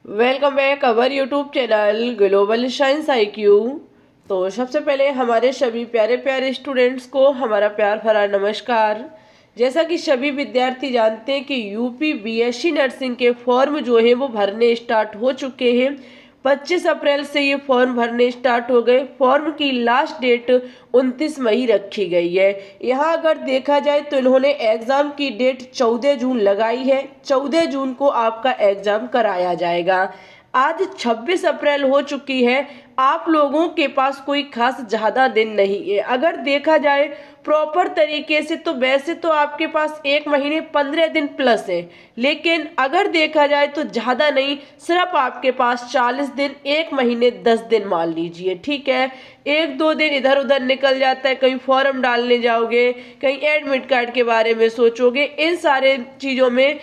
Welcome back our YouTube channel global science IQ। तो सबसे पहले हमारे सभी प्यारे प्यारे स्टूडेंट्स को हमारा प्यार भरा नमस्कार। जैसा कि सभी विद्यार्थी जानते हैं कि यूपी BSc नर्सिंग के फॉर्म जो है वो भरने स्टार्ट हो चुके हैं। 25 अप्रैल से ये फॉर्म भरने स्टार्ट हो गए। फॉर्म की लास्ट डेट 29 मई रखी गई है। यहाँ अगर देखा जाए तो इन्होंने एग्ज़ाम की डेट 14 जून लगाई है। 14 जून को आपका एग्ज़ाम कराया जाएगा। आज 26 अप्रैल हो चुकी है। आप लोगों के पास कोई खास ज़्यादा दिन नहीं है। अगर देखा जाए प्रॉपर तरीके से तो वैसे तो आपके पास 1 महीने 15 दिन प्लस है, लेकिन अगर देखा जाए तो ज़्यादा नहीं, सिर्फ आपके पास 40 दिन, 1 महीने 10 दिन मान लीजिए, ठीक है। 1-2 दिन इधर उधर निकल जाता है, कहीं फॉर्म डालने जाओगे, कहीं एडमिट कार्ड के बारे में सोचोगे, इन सारे चीज़ों में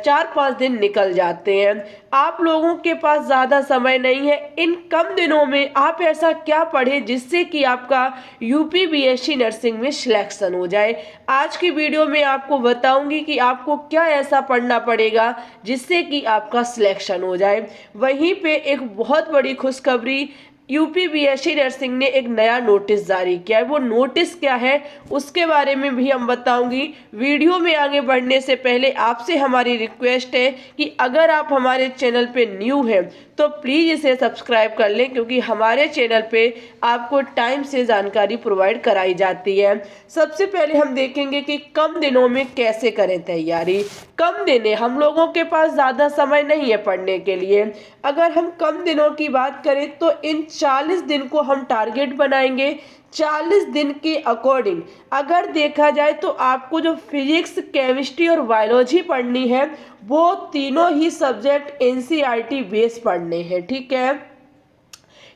4-5 दिन निकल जाते हैं। आप लोगों के पास ज़्यादा समय नहीं है। इन कम दिनों में आप ऐसा क्या पढ़ें जिससे कि आपका यूपी BSc नर्सिंग में सिलेक्शन हो जाए। आज की वीडियो में आपको बताऊंगी कि आपको क्या ऐसा पढ़ना पड़ेगा जिससे कि आपका सिलेक्शन हो जाए। वहीं पे एक बहुत बड़ी खुशखबरी, यूपी BSc नर्सिंग ने एक नया नोटिस जारी किया है। वो नोटिस क्या है उसके बारे में भी हम बताऊंगी। वीडियो में आगे बढ़ने से पहले आपसे हमारी रिक्वेस्ट है कि अगर आप हमारे चैनल पे न्यू हैं तो प्लीज़ इसे सब्सक्राइब कर लें, क्योंकि हमारे चैनल पे आपको टाइम से जानकारी प्रोवाइड कराई जाती है। सबसे पहले हम देखेंगे कि कम दिनों में कैसे करें तैयारी। कम दिन है, हम लोगों के पास ज़्यादा समय नहीं है पढ़ने के लिए। अगर हम कम दिनों की बात करें तो इन 40 दिन को हम टारगेट बनाएंगे। 40 दिन के अकॉर्डिंग अगर देखा जाए तो आपको जो फिजिक्स, केमिस्ट्री और बायोलॉजी पढ़नी है वो तीनों ही सब्जेक्ट NCERT बेस पढ़ने हैं, ठीक है।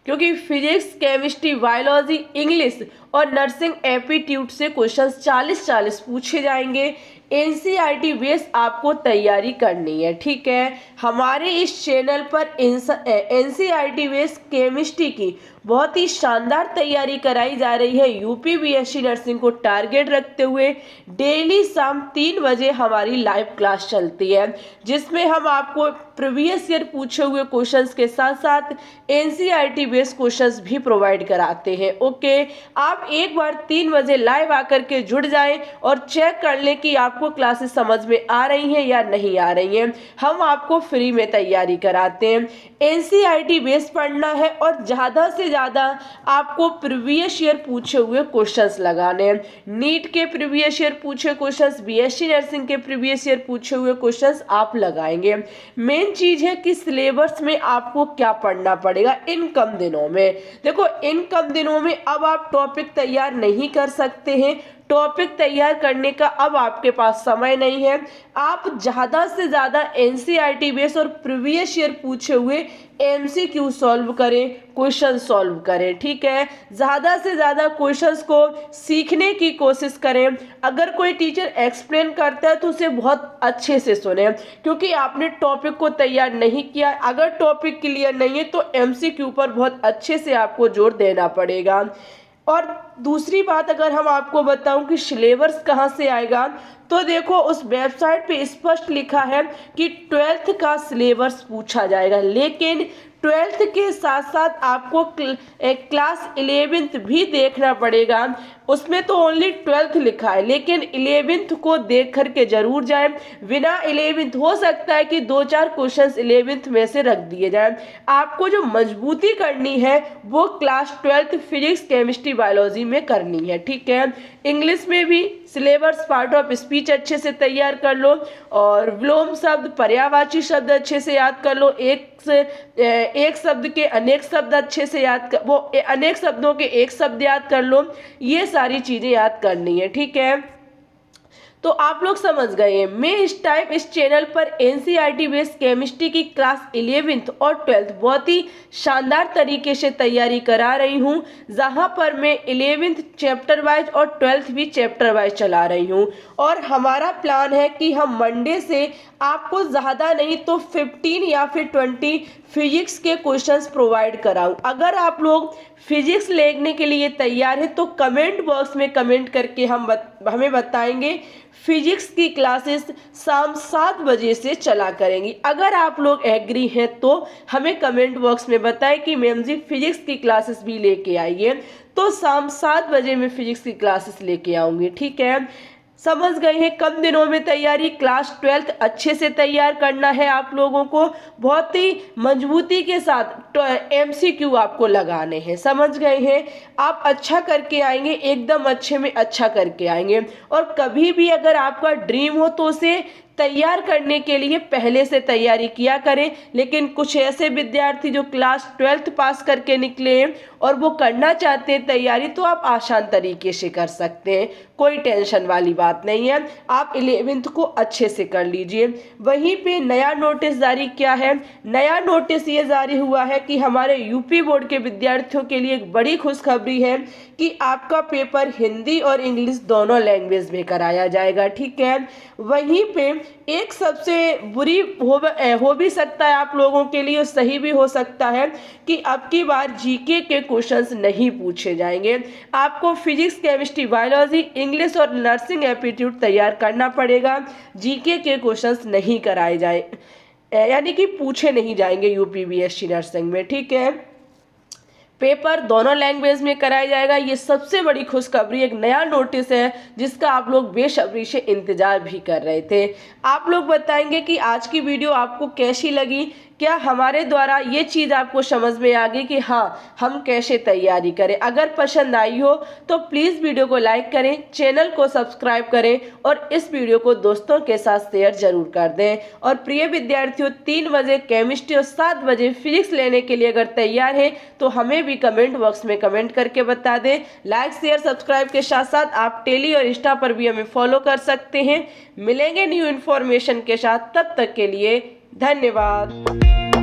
क्योंकि फिजिक्स, केमिस्ट्री, बायोलॉजी, इंग्लिश और नर्सिंग एप्टीट्यूड से क्वेश्चंस 40-40 पूछे जाएंगे। NCERT बेस आपको तैयारी करनी है, ठीक है। हमारे इस चैनल पर NCERT बेस केमिस्ट्री की बहुत ही शानदार तैयारी कराई जा रही है। यूपी BSc नर्सिंग को टारगेट रखते हुए डेली शाम 3 बजे हमारी लाइव क्लास चलती है, जिसमें हम आपको प्रीवियस ईयर पूछे हुए क्वेश्चंस के साथ साथ NCERT बेस्ड क्वेश्चंस भी प्रोवाइड कराते हैं। ओके, आप एक बार 3 बजे लाइव आकर के जुड़ जाएं और चेक कर लें कि आपको क्लासेस समझ में आ रही हैं या नहीं आ रही हैं। हम आपको फ्री में तैयारी कराते हैं। NCERT बेस्ड पढ़ना है और ज़्यादा से ज़्यादा आपको प्रीवियस ईयर पूछे हुए क्वेश्चंस लगाने हैं। नीट के प्रीवियस ईयर पूछे क्वेश्चंस, BSc नर्सिंग के प्रीवियस ईयर पूछे हुए क्वेश्चंस आप लगाएंगे। मेन चीज है कि सिलेबस में आपको क्या पढ़ना पड़ेगा इन कम दिनों में। देखो, इन कम दिनों में अब आप टॉपिक तैयार नहीं कर सकते हैं। टॉपिक तैयार करने का अब आपके पास समय नहीं है। आप ज़्यादा से ज़्यादा NCERT बेस और प्रीवियस ईयर पूछे हुए MCQ सॉल्व करें, क्वेश्चन सॉल्व करें, ठीक है। ज़्यादा से ज़्यादा क्वेश्चंस को सीखने की कोशिश करें। अगर कोई टीचर एक्सप्लेन करता है तो उसे बहुत अच्छे से सुने, क्योंकि आपने टॉपिक को तैयार नहीं किया। अगर टॉपिक क्लियर नहीं है तो MCQ पर बहुत अच्छे से आपको जोर देना पड़ेगा। और दूसरी बात अगर हम आपको बताऊं कि सिलेबस कहाँ से आएगा, तो देखो उस वेबसाइट पे स्पष्ट लिखा है कि 12th का सिलेबस पूछा जाएगा, लेकिन 12th के साथ साथ आपको क्लास 11th भी देखना पड़ेगा। उसमें तो ओनली 12th लिखा है, लेकिन 11th को देख करके जरूर जाए। बिना 11th हो सकता है कि 2-4 क्वेश्चंस 11th में से रख दिए जाए। आपको जो मजबूती करनी है वो class 12th physics, chemistry, biology में करनी है, ठीक है। इंग्लिश में भी सिलेबस, पार्ट ऑफ स्पीच अच्छे से तैयार कर लो और विलोम शब्द, पर्यायवाची शब्द अच्छे से याद कर लो। एक शब्द के अनेक शब्द अच्छे से याद कर, वो अनेक शब्दों के एक शब्द याद कर लो। ये सारी चीजें याद करनी है, ठीक है। तो आप लोग समझ गए। मैं इस टाइम इस चैनल पर NCERT बेस्ड केमिस्ट्री की क्लास 11th और 12th बहुत ही शानदार तरीके से तैयारी करा रही हूँ, जहाँ पर मैं 11th चैप्टर वाइज और 12th भी चैप्टर वाइज चला रही हूँ। और हमारा प्लान है कि हम मंडे से आपको ज़्यादा नहीं तो 15 या फिर 20 फिजिक्स के क्वेश्चंस प्रोवाइड कराऊं। अगर आप लोग फिजिक्स लेने के लिए तैयार हैं तो कमेंट बॉक्स में कमेंट करके हमें बताएंगे फिजिक्स की क्लासेस शाम 7 बजे से चला करेंगी। अगर आप लोग एग्री हैं तो हमें कमेंट बॉक्स में बताएं कि मैम जी फिजिक्स की क्लासेस भी लेके आइए, तो शाम 7 बजे मैं फिजिक्स की क्लासेस लेके आऊँगी। ठीक है, समझ गए हैं। कम दिनों में तैयारी, क्लास 12th अच्छे से तैयार करना है आप लोगों को, बहुत ही मजबूती के साथ MCQ आपको लगाने हैं। समझ गए हैं, आप अच्छा करके आएंगे, एकदम अच्छे में अच्छा करके आएंगे। और कभी भी अगर आपका ड्रीम हो तो उसे तैयार करने के लिए पहले से तैयारी किया करें। लेकिन कुछ ऐसे विद्यार्थी जो क्लास 12th पास करके निकले हैं और वो करना चाहते हैं तैयारी, तो आप आसान तरीके से कर सकते हैं, कोई टेंशन वाली बात नहीं है। आप 11th को अच्छे से कर लीजिए। वहीं पे नया नोटिस जारी किया है, नया नोटिस ये जारी हुआ है कि हमारे यूपी बोर्ड के विद्यार्थियों के लिए एक बड़ी खुशखबरी है कि आपका पेपर हिंदी और इंग्लिश दोनों लैंग्वेज में कराया जाएगा। ठीक है, वहीं पे एक सबसे बुरी हो भी सकता है आप लोगों के लिए, सही भी हो सकता है कि अब की बार जीके के क्वेश्चंस नहीं पूछे जाएंगे। आपको फिजिक्स, केमिस्ट्री, बायोलॉजी, इंग्लिश और नर्सिंग एप्टीट्यूड तैयार करना पड़ेगा। जीके के क्वेश्चंस नहीं कराए जाए, यानी कि पूछे नहीं जाएंगे यूपीबीएससी नर्सिंग में। ठीक है, पेपर दोनों लैंग्वेज में कराया जाएगा। ये सबसे बड़ी खुशखबरी, एक नया नोटिस है जिसका आप लोग बेसब्री से इंतजार भी कर रहे थे। आप लोग बताएंगे कि आज की वीडियो आपको कैसी लगी, क्या हमारे द्वारा ये चीज़ आपको समझ में आ गई कि हाँ हम कैसे तैयारी करें। अगर पसंद आई हो तो प्लीज़ वीडियो को लाइक करें, चैनल को सब्सक्राइब करें और इस वीडियो को दोस्तों के साथ शेयर जरूर कर दें। और प्रिय विद्यार्थियों, 3 बजे केमिस्ट्री और 7 बजे फिजिक्स लेने के लिए अगर तैयार हैं तो हमें भी कमेंट बॉक्स में कमेंट करके बता दें। लाइक, शेयर, सब्सक्राइब के साथ साथ आप टेली और इंस्टा पर भी हमें फॉलो कर सकते हैं। मिलेंगे न्यू इन्फॉर्मेशन के साथ, तब तक के लिए धन्यवाद।